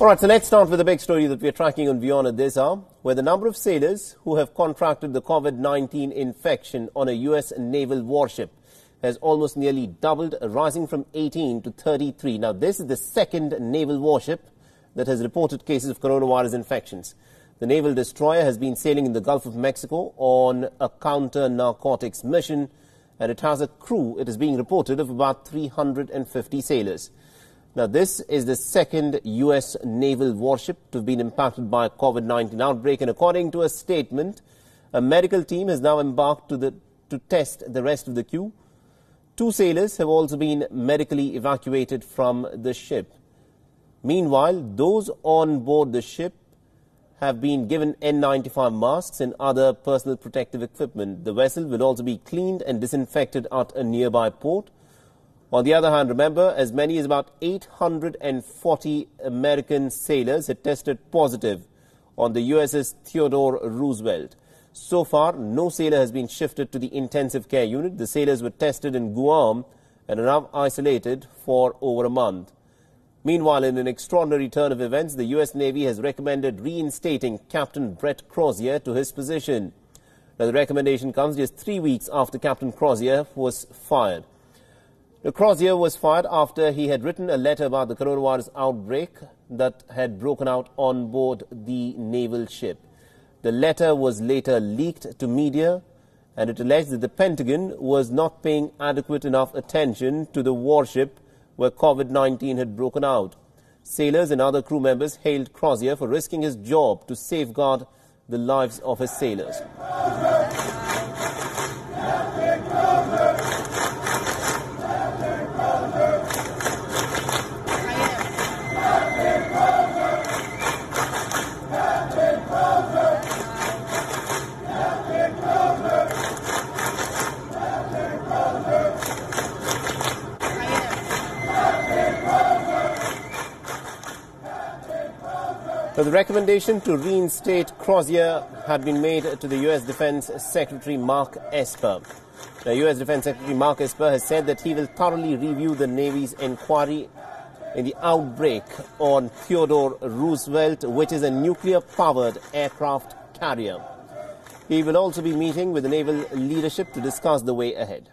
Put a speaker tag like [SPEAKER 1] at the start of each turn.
[SPEAKER 1] All right, so let's start with the big story that we're tracking on WION at this hour, where the number of sailors who have contracted the COVID-19 infection on a U.S. naval warship has almost nearly doubled, rising from 18 to 33. Now, this is the second naval warship that has reported cases of coronavirus infections. The naval destroyer has been sailing in the Gulf of Mexico on a counter-narcotics mission, and it has a crew, it is being reported, of about 350 sailors. Now, this is the second U.S. naval warship to have been impacted by a COVID-19 outbreak, and according to a statement, a medical team has now embarked to test the rest of the crew. 2 sailors have also been medically evacuated from the ship. Meanwhile, those on board the ship have been given N95 masks and other personal protective equipment. The vessel will also be cleaned and disinfected at a nearby port. On the other hand, remember, as many as about 840 American sailors had tested positive on the USS Theodore Roosevelt. So far, no sailor has been shifted to the intensive care unit. The sailors were tested in Guam and are now isolated for over a month. Meanwhile, in an extraordinary turn of events, the U.S. Navy has recommended reinstating Captain Brett Crozier to his position. Now, the recommendation comes just 3 weeks after Captain Crozier was fired. Crozier was fired after he had written a letter about the coronavirus outbreak that had broken out on board the naval ship. The letter was later leaked to media, and it alleged that the Pentagon was not paying adequate enough attention to the warship where COVID-19 had broken out. Sailors and other crew members hailed Crozier for risking his job to safeguard the lives of his sailors. The recommendation to reinstate Crozier had been made to the U.S. Defense Secretary Mark Esper. The U.S. Defense Secretary Mark Esper has said that he will thoroughly review the Navy's inquiry in the outbreak on Theodore Roosevelt, which is a nuclear-powered aircraft carrier. He will also be meeting with the naval leadership to discuss the way ahead.